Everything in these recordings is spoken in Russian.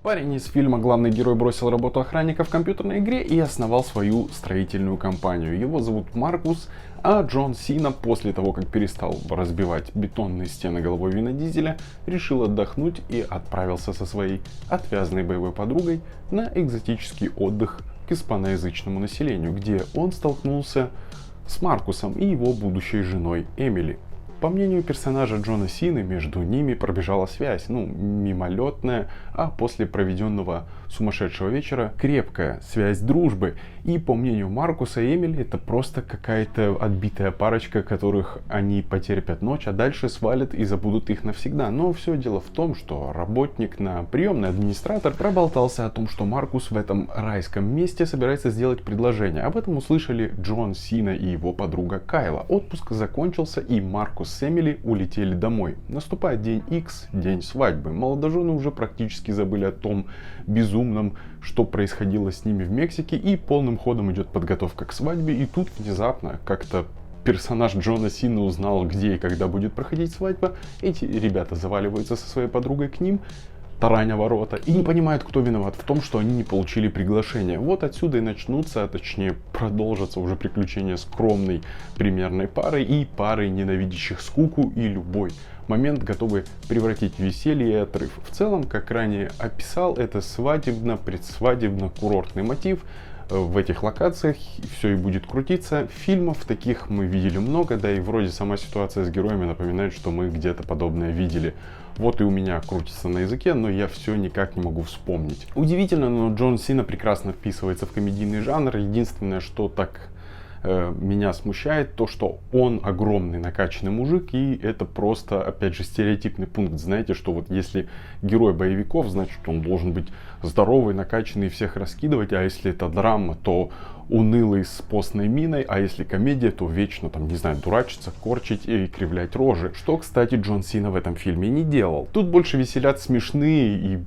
Парень из фильма главный герой бросил работу охранника в компьютерной игре и основал свою строительную компанию. Его зовут Маркус, а Джон Сина после того, как перестал разбивать бетонные стены головой Вина Дизеля, решил отдохнуть и отправился со своей отвязной боевой подругой на экзотический отдых к испаноязычному населению, где он столкнулся с Маркусом и его будущей женой Эмили. По мнению персонажа Джона Сины, между ними пробежала связь, мимолетная, а после проведенного сумасшедшего вечера крепкая связь дружбы. И по мнению Маркуса и Эмили, это просто какая-то отбитая парочка, которых они потерпят ночь, а дальше свалят и забудут их навсегда. Но все дело в том, что работник на приемный администратор проболтался о том, что Маркус в этом райском месте собирается сделать предложение. Об этом услышали Джон Сина и его подруга Кайла. Отпуск закончился, и Маркус с Эмили улетели домой. Наступает день X, день свадьбы. Молодожены уже практически забыли о том безумном, что происходило с ними в Мексике, и полным ходом идет подготовка к свадьбе. И тут внезапно как-то персонаж Джона Сина узнал, где и когда будет проходить свадьба. Эти ребята заваливаются со своей подругой к ним, тараня ворота, и не понимают, кто виноват в том, что они не получили приглашение. Вот отсюда и начнутся, а точнее продолжатся уже приключения скромной примерной пары и пары, ненавидящих скуку и любой момент, готовы превратить в веселье и отрыв. В целом, как ранее описал, это свадебно-предсвадебно-курортный мотив. В этих локациях все и будет крутиться. Фильмов таких мы видели много, да и вроде сама ситуация с героями напоминает, что мы где-то подобное видели. Вот и у меня крутится на языке, но я все никак не могу вспомнить. Удивительно, но Джон Сина прекрасно вписывается в комедийный жанр. Единственное, что так меня смущает, то, что он огромный накачанный мужик, и это просто, опять же, стереотипный пункт. Знаете, что вот если герой боевиков, значит, он должен быть здоровый, накачанный, всех раскидывать, а если это драма, то унылый с постной миной, а если комедия, то вечно, там, не знаю, дурачиться, корчить и кривлять рожи. Что, кстати, Джон Сина в этом фильме не делал. Тут больше веселят смешные и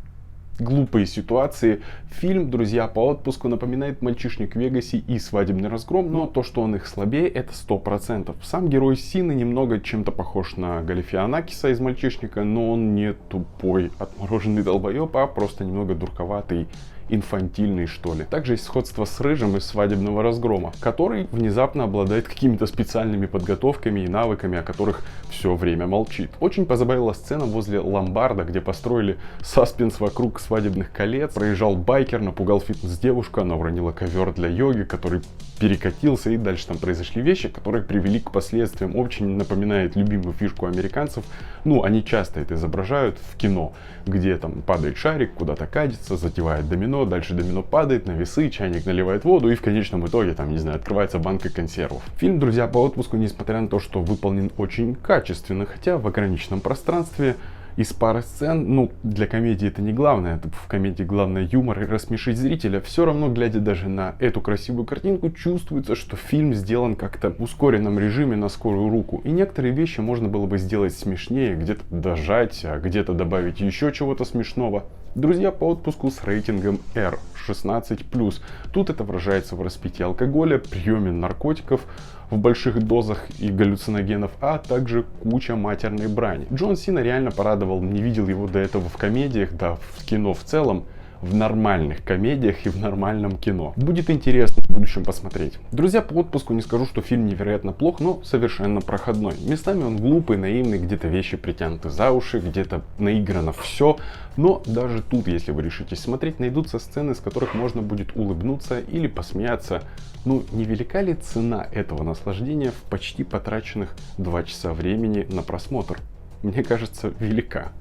глупые ситуации. Фильм «Друзья по отпуску» напоминает «Мальчишник в Вегасе» и «Свадебный разгром», но то, что он их слабее, это 100%. Сам герой Сины немного чем-то похож на Галифианакиса из «Мальчишника», но он не тупой, отмороженный долбоеб, а просто немного дурковатый, инфантильный, что ли. Также есть сходство с Рыжим из «Свадебного разгрома», который внезапно обладает какими-то специальными подготовками и навыками, о которых все время молчит. Очень позабавила сцена возле ломбарда, где построили саспенс вокруг свадебных колец. Проезжал байкер, напугал фитнес-девушку, она уронила ковер для йоги, который перекатился, и дальше там произошли вещи, которые привели к последствиям. Очень напоминает любимую фишку американцев. Они часто это изображают в кино, где там падает шарик, куда-то катится, затевает домино, дальше домино падает на весы, чайник наливает воду, и в конечном итоге, там, не знаю, открывается банка консервов. Фильм «Друзья по отпуску», несмотря на то, что выполнен очень качественно, хотя в ограниченном пространстве, из пары сцен, для комедии это не главное, в комедии главное юмор и рассмешить зрителя. Все равно, глядя даже на эту красивую картинку, чувствуется, что фильм сделан как-то в ускоренном режиме на скорую руку. И некоторые вещи можно было бы сделать смешнее, где-то дожать, а где-то добавить еще чего-то смешного. «Друзья по отпуску» с рейтингом R, 16+. Тут это выражается в распитии алкоголя, приеме наркотиков в больших дозах и галлюциногенов, а также куча матерной брани. Джон Сина реально порадовал, не видел его до этого в комедиях, да в кино в целом, в нормальных комедиях и в нормальном кино. Будет интересно в будущем посмотреть. «Друзья по отпуску», не скажу, что фильм невероятно плох, но совершенно проходной. Местами он глупый, наивный, где-то вещи притянуты за уши, где-то наиграно все. Но даже тут, если вы решитесь смотреть, найдутся сцены, с которых можно будет улыбнуться или посмеяться. Невелика ли цена этого наслаждения в почти потраченных 2 часа времени на просмотр? Мне кажется, велика.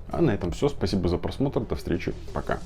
А на этом все. Спасибо за просмотр. До встречи. Пока.